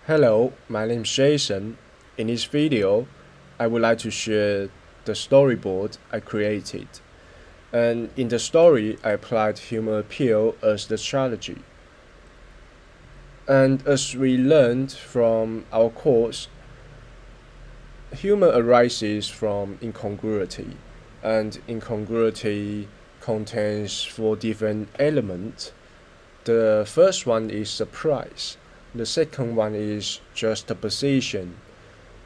Hello, my name is Jason. In this video, I would like to share the storyboard I created. And in the story, I applied humor appeal as the strategy. And as we learned from our course, humor arises from incongruity. And incongruity contains four different elements. The first one is surprise. The second one is juxtaposition.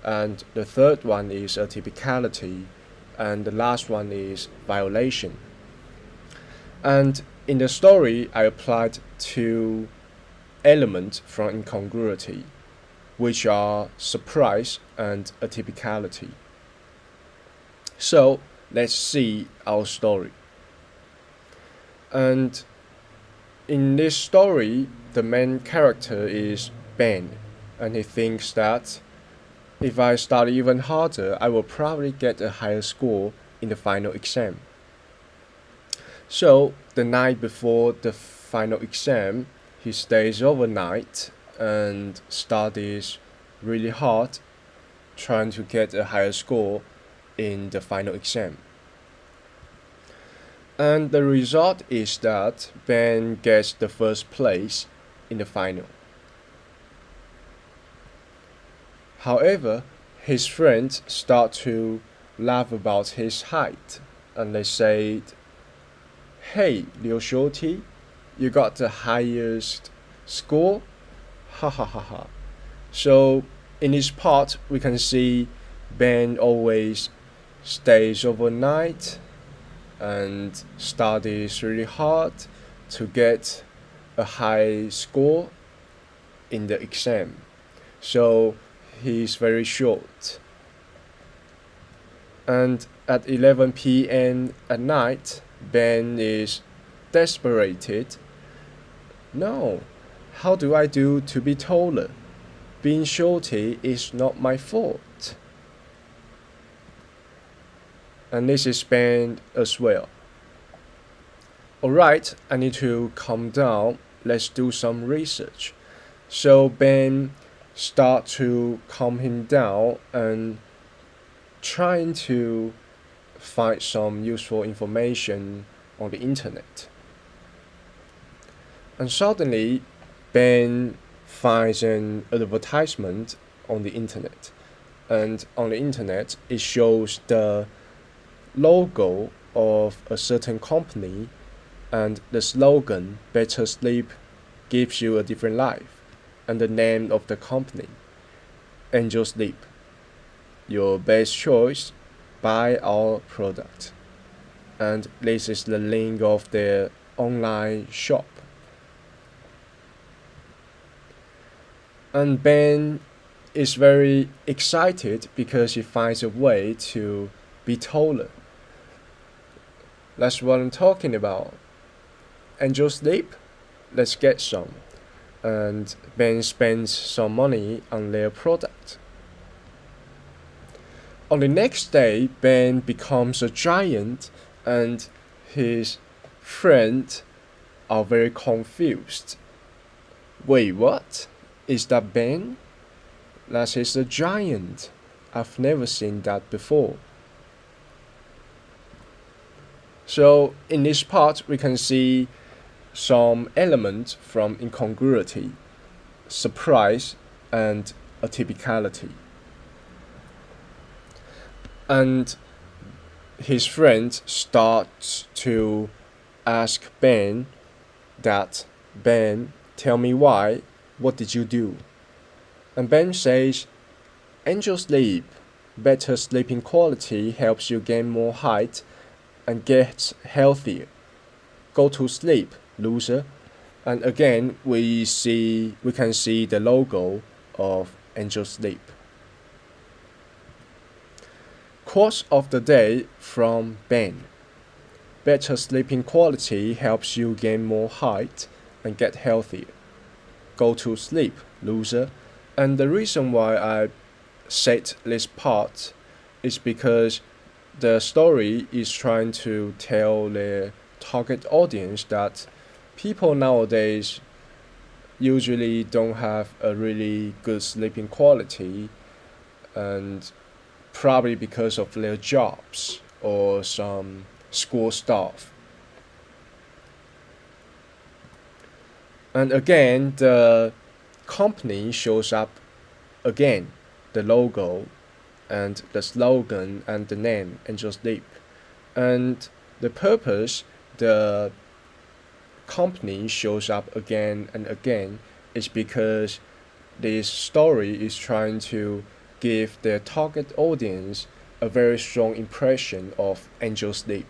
And the third one is atypicality, and the last one is violation. And in the story, I applied two elements from incongruity, which are surprise and atypicality. So let's see our story. And in this story, the main character is Ben, and he thinks that if I study even harder, I will probably get a higher score in the final exam. So, the night before the final exam, he stays overnight and studies really hard, trying to get a higher score in the final exam. And the result is that Ben gets the first place in the final. However, his friends start to laugh about his height, and they said, "Hey, Liu Shorty, you got the highest score? Ha ha ha ha." So, in this part, we can see Ben always stays overnight and studies really hard to get a high score in the exam. So, he's very short. And at 11 p.m. at night, Ben is desperate. No, how do I do to be taller? Being shorty is not my fault. And this is Ben as well. Alright, I need to calm down. Let's do some research. So Ben start to calm him down and trying to find some useful information on the internet. And suddenly, Ben finds an advertisement on the internet. And on the internet, it shows the logo of a certain company and the slogan, "Better sleep gives you a different life," and the name of the company, Angel Sleep. Your best choice, buy our product. And this is the link of their online shop. And Ben is very excited because he finds a way to be taller. That's what I'm talking about. Angel Sleep? Let's get some. And Ben spends some money on their product. On the next day, Ben becomes a giant and his friends are very confused. Wait, what? Is that Ben? That is a giant. I've never seen that before. So in this part, we can see some elements from incongruity, surprise, and atypicality. And his friend starts to ask Ben that, "Ben, tell me why, what did you do?" And Ben says, "Angel Sleep, better sleeping quality helps you gain more height and get healthier. Go to sleep, loser." And again, we can see the logo of Angel Sleep. Quote of the day from Ben. Better sleeping quality helps you gain more height and get healthier. Go to sleep, loser. And the reason why I said this part is because the story is trying to tell the target audience that people nowadays usually don't have a really good sleeping quality, and probably because of their jobs or some school stuff. And again, the company shows up again, the logo and the slogan and the name Angel Sleep. And the purpose the company shows up again and again is because this story is trying to give their target audience a very strong impression of Angel Sleep.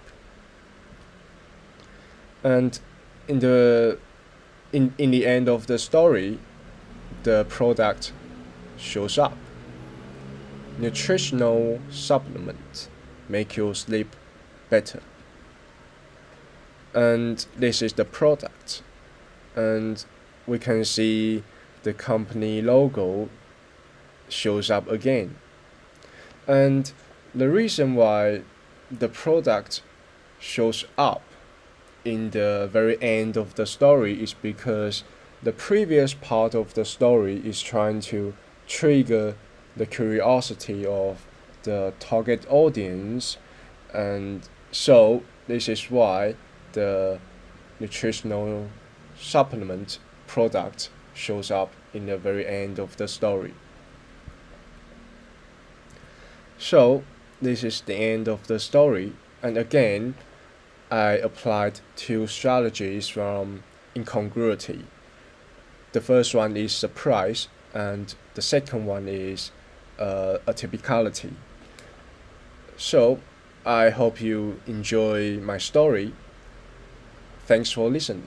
And in the in the end of the story, the product shows up. Nutritional supplement make you sleep better. And this is the product. And we can see the company logo shows up again. And the reason why the product shows up in the very end of the story is because the previous part of the story is trying to trigger the curiosity of the target audience, and so this is why the nutritional supplement product shows up in the very end of the story. So this is the end of the story, and again I applied two strategies from incongruity. The first one is surprise, and the second one is atypicality. So I hope you enjoy my story. Thanks for listening.